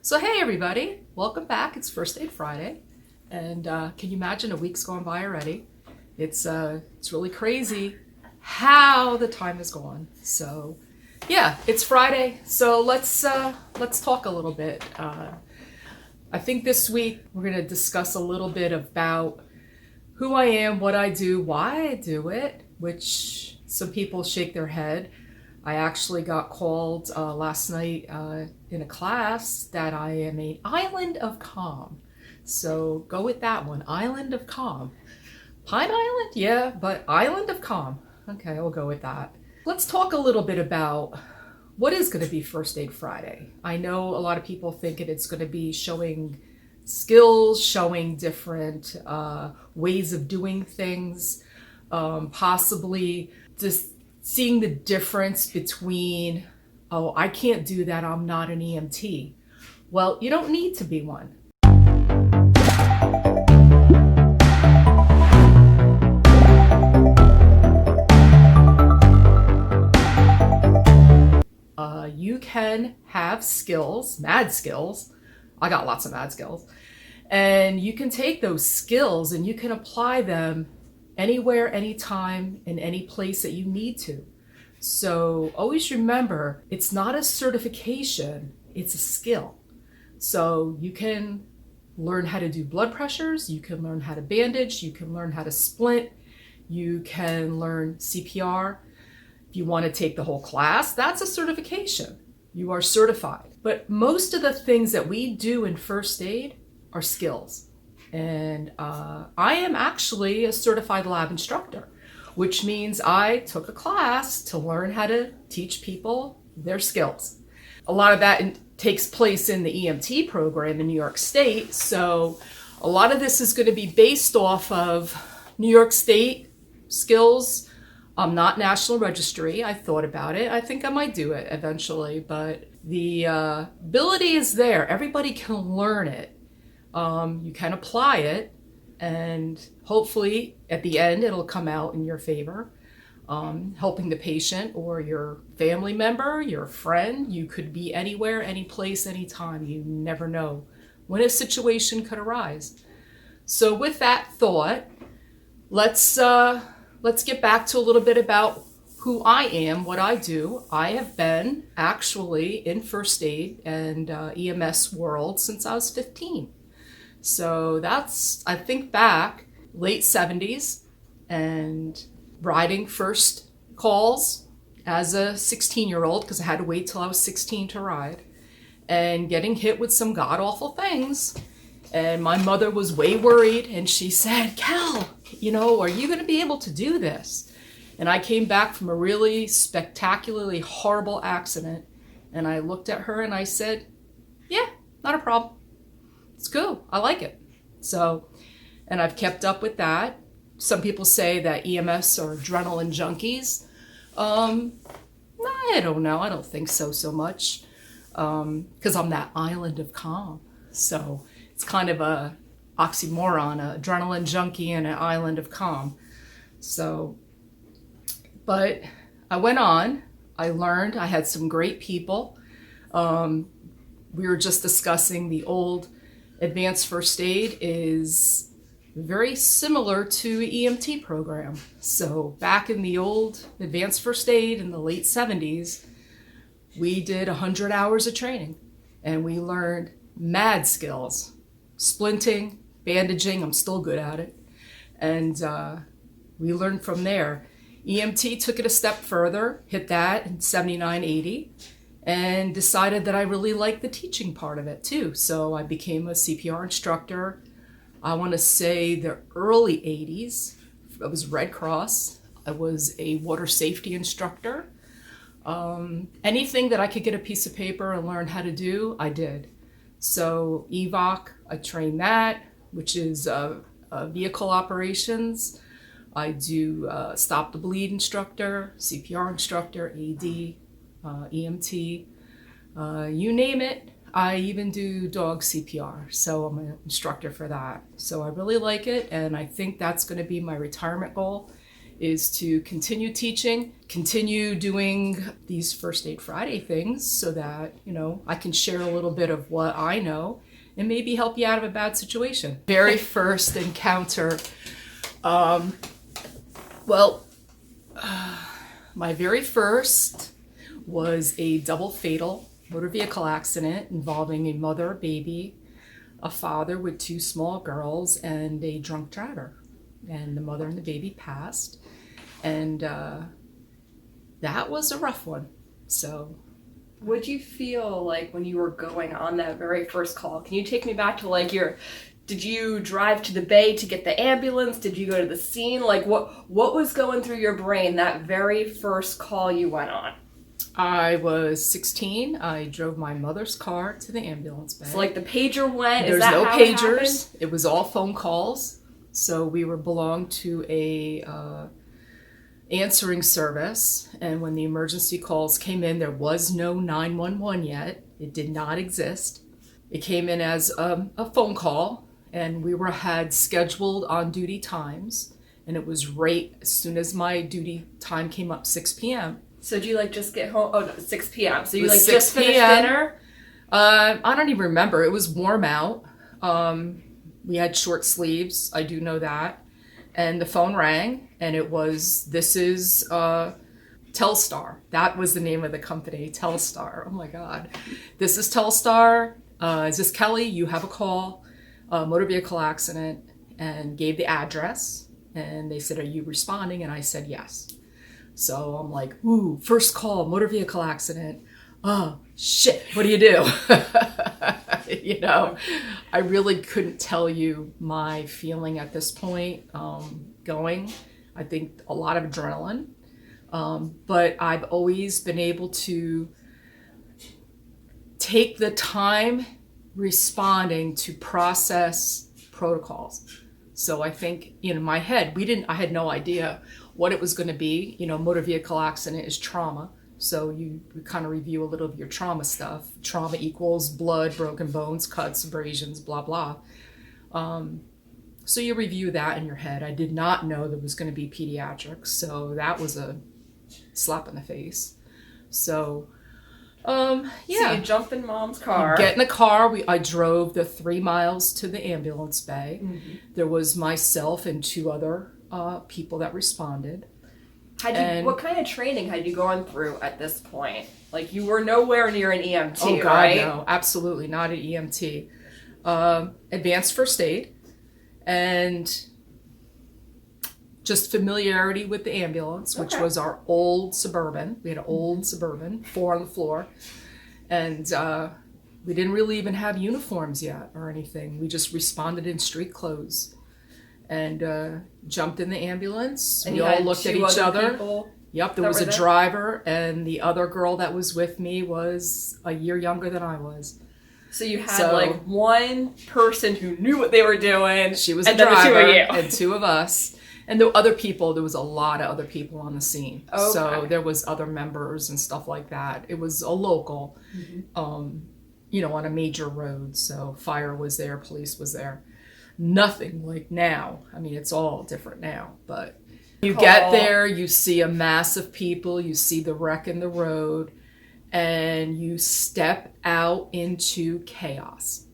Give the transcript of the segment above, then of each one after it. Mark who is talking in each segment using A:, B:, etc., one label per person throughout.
A: So hey everybody, welcome back. It's First Aid Friday, and can you imagine a week's gone by already? It's really crazy how the time has gone. So yeah, it's Friday. So let's talk a little bit. I think this week we're gonna discuss a little bit about who I am, what I do, why I do it, which some people shake their head. I actually got called last night in a class that I am an island of calm. So go with that one, island of calm. Pine Island? Yeah, but island of calm. Okay, I'll go with that. Let's talk a little bit about what is going to be First Aid Friday. I know a lot of people think it's going to be showing skills, showing different ways of doing things, possibly just seeing the difference between, oh, I can't do that, I'm not an EMT. Well, you don't need to be one. You can have skills, mad skills. I got lots of mad skills. And you can take those skills and you can apply them anywhere, anytime, in any place that you need to. So always remember, it's not a certification, it's a skill. So you can learn how to do blood pressures, you can learn how to bandage, you can learn how to splint, you can learn CPR. If you want to take the whole class, that's a certification. You are certified. But most of the things that we do in first aid are skills. And I am actually a certified lab instructor, which means I took a class to learn how to teach people their skills. A lot of that takes place in the EMT program in New York State. So a lot of this is going to be based off of New York State skills. I'm not National Registry. I thought about it. I think I might do it eventually, but the ability is there. Everybody can learn it. You can apply it, and hopefully at the end it'll come out in your favor, helping the patient or your family member, your friend. You could be anywhere, any place, anytime. You never know when a situation could arise. So with that thought, let's get back to a little bit about who I am, what I do. I have been actually in first aid and EMS world since I was 15. So that's, I think back, late 70s, and riding first calls as a 16-year-old, because I had to wait till I was 16 to ride, and getting hit with some god-awful things. And my mother was way worried, and she said, Cal, are you going to be able to do this? And I came back from a really spectacularly horrible accident, and I looked at her and I said, yeah, not a problem. It's cool. I like it. So, and I've kept up with that. Some people say that EMS are adrenaline junkies. I don't know. I don't think so much. Because I'm that island of calm. So it's kind of a oxymoron, an adrenaline junkie and an island of calm. So, but I went on. I learned. I had some great people. We were just discussing the old advanced first aid is very similar to EMT program. So back in the old advanced first aid in the late 70s, we did 100 hours of training and we learned mad skills, splinting, bandaging. I'm still good at it. And we learned from there. EMT took it a step further, hit that in 79, 80. And decided that I really liked the teaching part of it too. So I became a CPR instructor. I want to say the early 80s. I was Red Cross. I was a water safety instructor. Anything that I could get a piece of paper and learn how to do, I did. So EVOC, I trained that, which is vehicle operations. I do stop the bleed instructor, CPR instructor, AD, EMT, you name it. I even do dog CPR, so I'm an instructor for that. So I really like it, and I think that's going to be my retirement goal, is to continue teaching, continue doing these First Aid Friday things so that, I can share a little bit of what I know and maybe help you out of a bad situation. Very first encounter, my very first was a double fatal motor vehicle accident involving a mother, a baby, a father with 2 small girls, and a drunk driver. And the mother and the baby passed. And that was a rough one. So,
B: what'd you feel like when you were going on that very first call? Can you take me back to like did you drive to the bay to get the ambulance? Did you go to the scene? Like what was going through your brain that very first call you went on?
A: I was 16. I drove my mother's car to the ambulance bay.
B: So like the pager went?
A: There's no pagers. It was all phone calls. So we belonged to a answering service, and when the emergency calls came in, there was no 911 yet. It did not exist. It came in as a phone call, and we had scheduled on-duty times, and it was right as soon as my duty time came up, 6 p.m.
B: So did you just get home? Oh, no, 6 p.m. So you
A: just
B: finished dinner?
A: I don't even remember. It was warm out. We had short sleeves. I do know that. And the phone rang, and it was, this is Telstar. That was the name of the company, Telstar. Oh my God. This is Telstar. Is this Kelly? You have a call, motor vehicle accident, and gave the address. And they said, are you responding? And I said, yes. So I'm like, ooh, first call, motor vehicle accident. Oh, shit, what do you do? I really couldn't tell you my feeling at this point going. I think a lot of adrenaline. But I've always been able to take the time responding to process protocols. So I think in my head, I had no idea what it was going to be. Motor vehicle accident is trauma. So you kind of review a little of your trauma stuff. Trauma equals blood, broken bones, cuts, abrasions, blah, blah. So you review that in your head. I did not know there was going to be pediatrics. So that was a slap in the face. So,
B: So you jump in Mom's car.
A: Get in the car. I drove the 3 miles to the ambulance bay. Mm-hmm. There was myself and 2 other people that responded.
B: What kind of training had you gone through at this point? Like you were nowhere near an EMT,
A: oh, God,
B: right?
A: No, absolutely not an EMT. Advanced first aid and just familiarity with the ambulance, which was our old Suburban. We had an old Suburban, 4 on the floor. And we didn't really even have uniforms yet or anything. We just responded in street clothes. And jumped in the ambulance.
B: And
A: we all looked at each other.
B: Yep,
A: there was a driver, and the other girl that was with me was a year younger than I was.
B: So you had one person who knew what they were doing.
A: She was a driver, and 2 of us. And there was a lot of other people on the scene. Okay. So there was other members and stuff like that. It was a local, on a major road. So fire was there, police was there. Nothing like now. I mean, it's all different now, but you get there, you see a mass of people, you see the wreck in the road, and you step out into chaos.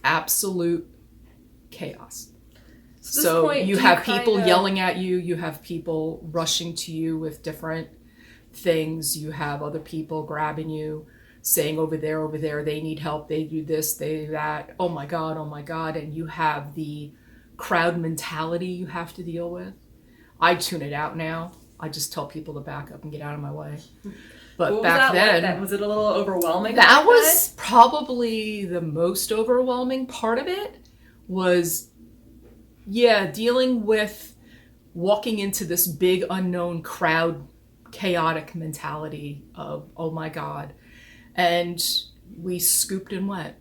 A: Absolute chaos. So you have people yelling at you, you have people rushing to you with different things, you have other people grabbing you, saying over there, they need help, they do this, they do that, oh my God, and you have the crowd mentality you have to deal with. I tune it out now. I just tell people to back up and get out of my way. But back then,
B: was it a little overwhelming?
A: That was probably the most overwhelming part of it was, dealing with walking into this big unknown crowd, chaotic mentality of, oh my God. And we scooped and went.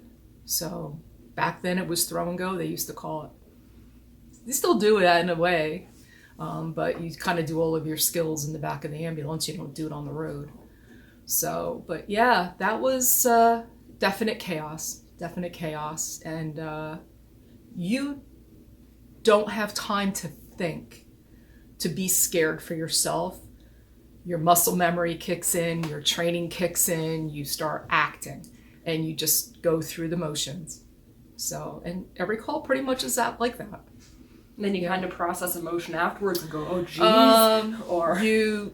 A: So back then it was throw and go, they used to call it. They still do that in a way, but you kind of do all of your skills in the back of the ambulance. You don't do it on the road. So, but yeah, that was definite chaos. And you don't have time to think. to be scared for yourself, your muscle memory kicks in, your training kicks in, you start acting, and you just go through the motions. So, and every call pretty much is that like that.
B: And then you kind of process emotion afterwards and go, oh, geez.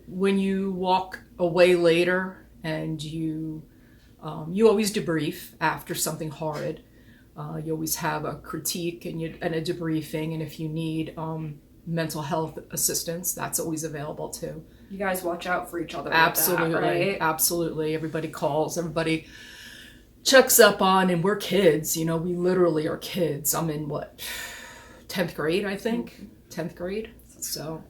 A: When you walk away later and you always debrief after something horrid. You always have a critique and a debriefing, and if you need mental health assistance, that's always available too.
B: You guys watch out for each other.
A: Absolutely,
B: with that, right?
A: Absolutely. Everybody calls, everybody checks up on, and we're kids. We literally are kids. I'm in 10th grade, I think. 10th grade. So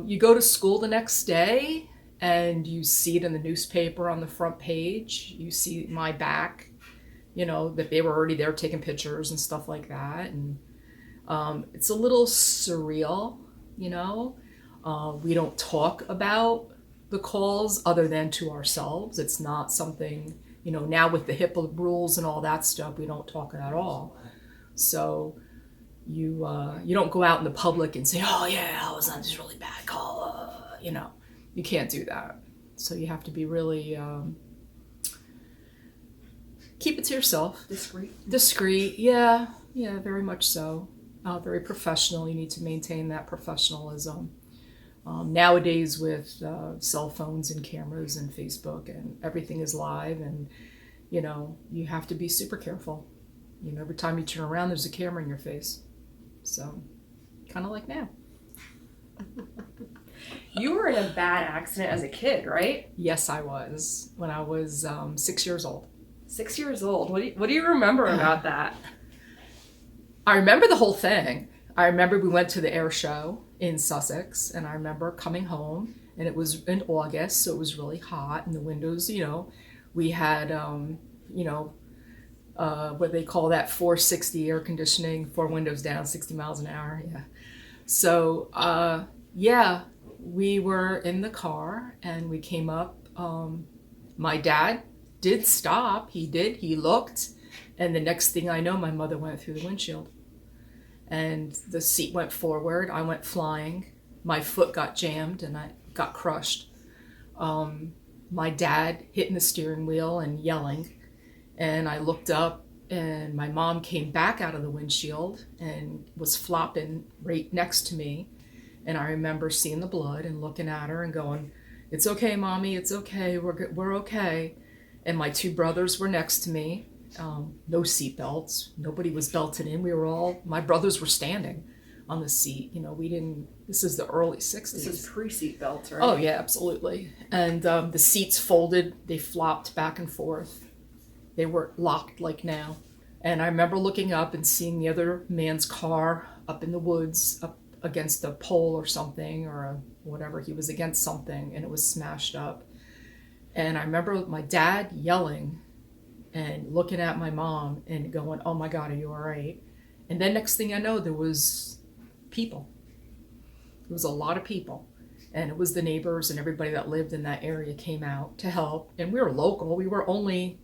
A: you go to school the next day and you see it in the newspaper on the front page. You see my back, that they were already there taking pictures and stuff like that. And it's a little surreal, we don't talk about the calls other than to ourselves. It's not something, now with the HIPAA rules and all that stuff, we don't talk at all. So you don't go out in the public and say, oh yeah, I was on this really bad call, you can't do that. So you have to be really, keep it to yourself. Discreet, yeah, very much so. Very professional. You need to maintain that professionalism. Nowadays with cell phones and cameras and Facebook and everything is live, and you have to be super careful. Every time you turn around, there's a camera in your face. So, kind of like now.
B: You were in a bad accident as a kid, right?
A: Yes, I was. When I was 6 years old.
B: 6 years old. What do you remember about that?
A: I remember the whole thing. I remember we went to the air show in Sussex, and I remember coming home, and it was in August, so it was really hot, and the windows, we had, what they call that 460 air conditioning, 4 windows down, 60 miles an hour, yeah. So, we were in the car, and we came up. My dad did stop. He looked, and the next thing I know, my mother went through the windshield. And the seat went forward. I went flying. My foot got jammed and I got crushed. My dad hitting the steering wheel and yelling. And I looked up and my mom came back out of the windshield and was flopping right next to me. And I remember seeing the blood and looking at her and going, "It's okay, Mommy, it's okay, we're okay." And my 2 brothers were next to me. No seat belts. Nobody was belted in. My brothers were standing on the seat. This is the early 60s.
B: This is pre-seat belts, right?
A: Oh, yeah, absolutely. And the seats folded. They flopped back and forth. They were locked like now. And I remember looking up and seeing the other man's car up in the woods, up against a pole or something, or whatever. He was against something, and it was smashed up. And I remember my dad yelling and looking at my mom and going, "Oh my God, are you all right?" And then next thing I know, there was people. There was a lot of people. And it was the neighbors and everybody that lived in that area came out to help. And we were local. We were only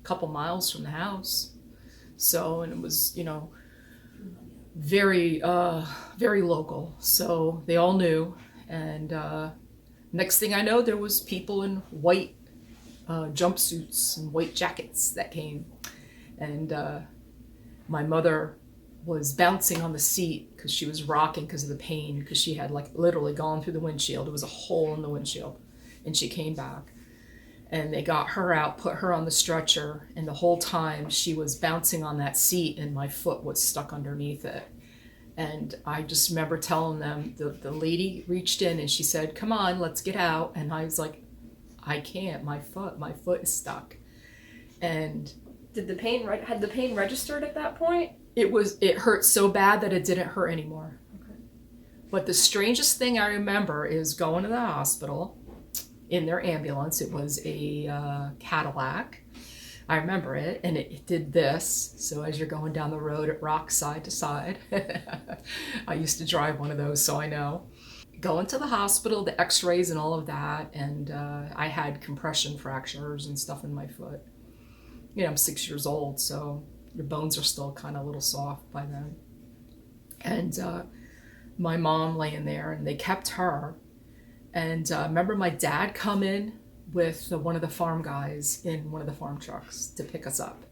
A: a couple miles from the house. So, and it was, very, very local. So they all knew. And next thing I know, there was people in white jumpsuits and white jackets that came, and my mother was bouncing on the seat because she was rocking because of the pain, because she had literally gone through the windshield. There was a hole in the windshield, and she came back, and they got her out, put her on the stretcher, and the whole time she was bouncing on that seat and my foot was stuck underneath it. And I just remember telling them, the lady reached in and she said, "Come on, let's get out." And I was like, "I can't, my foot is stuck." And
B: had the pain registered at that point?
A: It hurt so bad that it didn't hurt anymore. Okay. But the strangest thing I remember is going to the hospital in their ambulance. It was a Cadillac. I remember it, and it did this. So as you're going down the road, it rocks side to side. I used to drive one of those, so I know. Going to the hospital, the x-rays and all of that, and I had compression fractures and stuff in my foot. I'm 6 years old, so your bones are still kind of a little soft by then. And my mom laying there, and they kept her. And I remember my dad come in with one of the farm guys in one of the farm trucks to pick us up.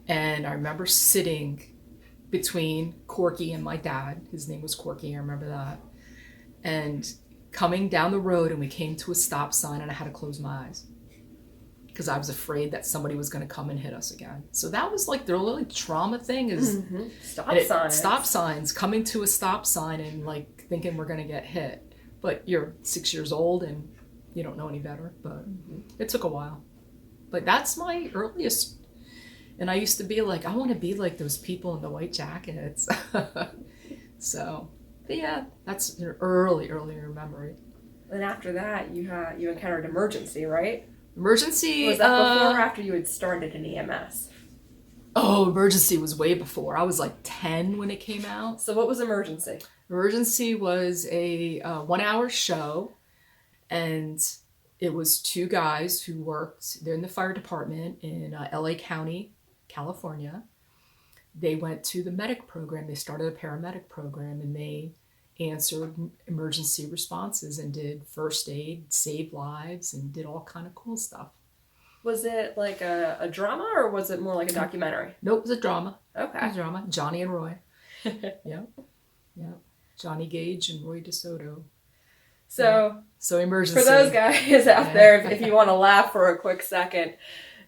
A: And I remember sitting between Corky and my dad. His name was Corky, I remember that. And coming down the road, and we came to a stop sign, and I had to close my eyes because I was afraid that somebody was going to come and hit us again. So that was like the really trauma thing is stop signs, coming to a stop sign and like thinking we're going to get hit. But you're 6 years old and you don't know any better, but it took a while. But that's my earliest. And I used to be like, I want to be like those people in the white jackets. So, but yeah, that's an earlier memory.
B: And after that, you encountered emergency, right?
A: Emergency.
B: Was that before or after you had started in EMS?
A: Oh, emergency was way before. I was like 10 when it came out.
B: So what was emergency?
A: Emergency was a 1-hour show, and it was two guys who worked. They're in the fire department in LA County, California. They went to the medic program. They started a paramedic program, and they answered emergency responses and did first aid, saved lives, and did all kind of cool stuff.
B: Was it like a drama, or was it more like a documentary?
A: Nope, it was a drama.
B: Okay.
A: It was a drama. Johnny and Roy. Yep. Johnny Gage and Roy DeSoto. So emergency.
B: For those guys out there, if you want to laugh for a quick second,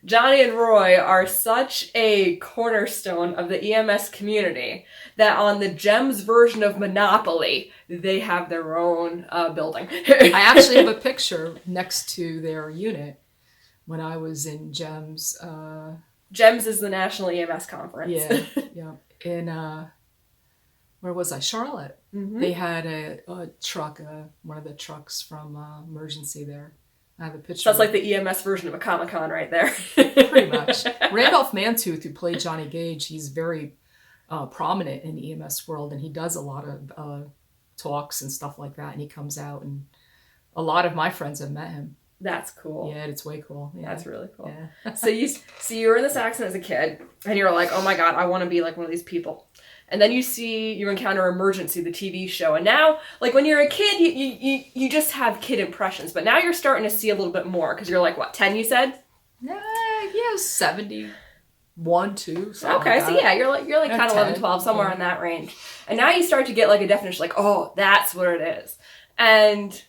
B: Johnny and Roy are such a cornerstone of the EMS community that on the GEMS version of Monopoly, they have their own building.
A: I actually have a picture next to their unit when I was in GEMS.
B: GEMS is the National EMS Conference.
A: Yeah. In, where was I? Charlotte. Mm-hmm. They had a truck, one of the trucks from emergency there. I have a picture.
B: So that's like the EMS version of a Comic-Con right there.
A: Pretty much. Randolph Mantooth, who played Johnny Gage, he's very prominent in the EMS world, and he does a lot of talks and stuff like that, and he comes out, and a lot of my friends have met him.
B: That's cool.
A: Yeah, it's way cool. Yeah.
B: That's really cool.
A: Yeah.
B: So you were in this accident as a kid, and you were like, oh my God, I want to be like one of these people. And then you encounter Emergency, the TV show. And now, like when you're a kid, you just have kid impressions. But now you're starting to see a little bit more because you're like, what, 10 you said?
A: Yeah, 71, 2.
B: Okay, so yeah, you're like kind of 11, 12, somewhere in that range. And now you start to get like a definition, like, oh, that's what it is. And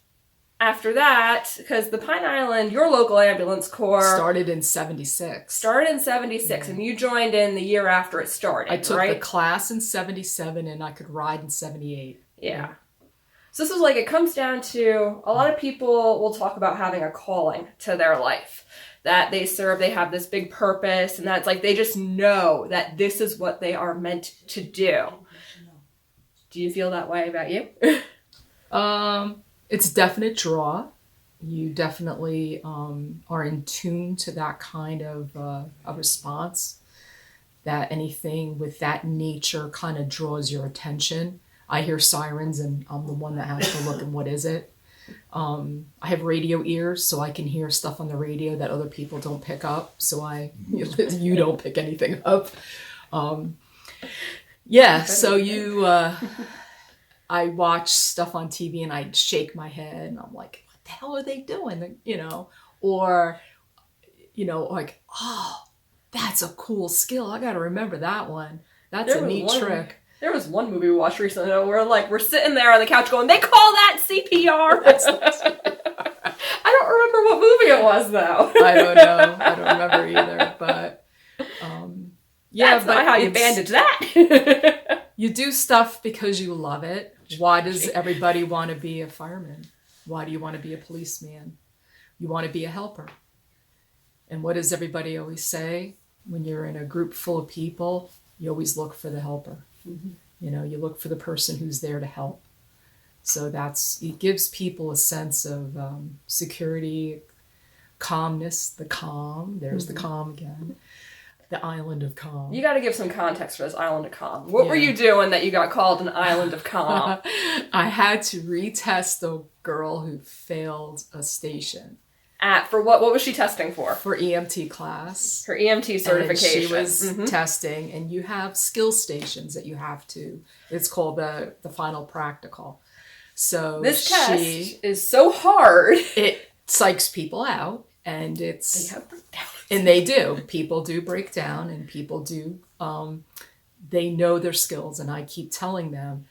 B: after that, because the Pine Island, your local ambulance corps...
A: Started in 76.
B: Yeah. And you joined in the year after it started,
A: I took
B: right?
A: the class in 77, and I could ride in 78.
B: Yeah. So this is like, it comes down to, a lot of people will talk about having a calling to their life. That they serve, they have this big purpose, and that's like, they just know that this is what they are meant to do. Do you feel that way about you?
A: It's a definite draw. You definitely are in tune to that kind of a response, that anything with that nature kind of draws your attention. I hear sirens and I'm the one that has to look and what is it. I have radio ears, so I can hear stuff on the radio that other people don't pick up, so you don't pick anything up. So I watch stuff on TV and I shake my head and I'm like, what the hell are they doing? Or like, oh, that's a cool skill. I got to remember that one. That's a neat trick.
B: There was one movie we watched recently where we're sitting there on the couch going, they call that CPR. I don't remember what movie it was though.
A: I don't know. I don't remember either, but
B: that's not how you bandage that.
A: You do stuff because you love it. Why does everybody want to be a fireman? Why do you want to be a policeman? You want to be a helper. And what does everybody always say? When you're in a group full of people, you always look for the helper. Mm-hmm. You look for the person who's there to help. So it gives people a sense of security, calmness, the calm. There's the calm again. The island of calm.
B: You got to give some context for this island of calm. What were you doing that you got called an island of calm?
A: I had to retest the girl who failed a station.
B: For what was she testing for?
A: For EMT class.
B: Her EMT certification.
A: And she was testing, and you have skill stations that you have to. It's called the final practical. So
B: this test is so hard.
A: It psychs people out, and it's
B: they have breakdowns.
A: And they do. People do break down, and people do. They know their skills, and I keep telling them,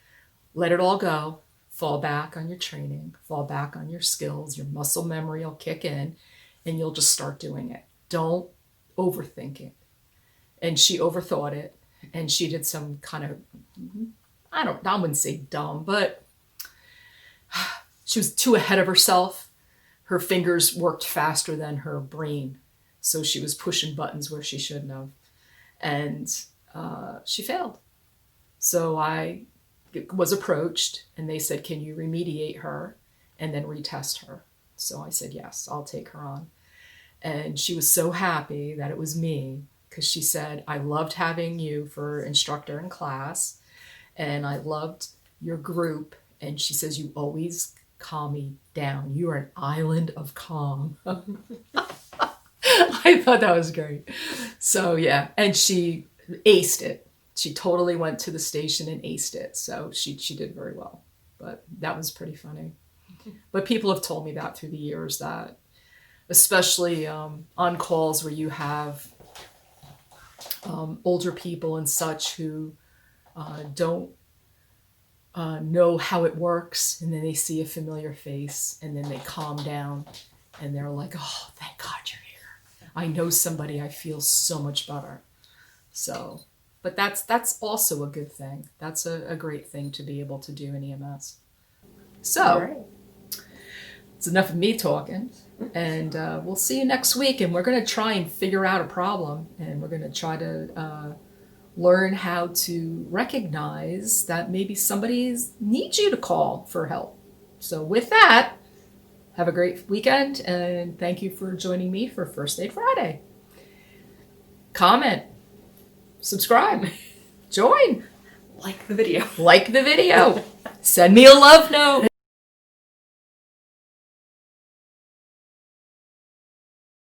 A: let it all go. Fall back on your training, fall back on your skills, your muscle memory will kick in, and you'll just start doing it. Don't overthink it. And she overthought it, and she did some kind of, I wouldn't say dumb, but she was too ahead of herself. Her fingers worked faster than her brain, so she was pushing buttons where she shouldn't have. And she failed. So I was approached, and they said, can you remediate her and then retest her? So I said, yes, I'll take her on. And she was so happy that it was me, because she said, I loved having you for instructor in class, and I loved your group. And she says, you always calm me down. You are an island of calm. I thought that was great. So yeah, and she aced it. She totally went to the station and aced it. So she did very well. But that was pretty funny. But people have told me that through the years, that especially on calls where you have older people and such who don't know how it works, and then they see a familiar face, and then they calm down, and they're like, oh, thank God you're here. I know somebody, I feel so much better. So... But that's also a good thing. That's a great thing to be able to do in EMS. So, it's enough of me talking. And we'll see you next week. And we're going to try and figure out a problem. And we're going to try to learn how to recognize that maybe somebody needs you to call for help. So with that, have a great weekend. And thank you for joining me for First Aid Friday. Comment. Subscribe, join,
B: like the video,
A: send me a love note.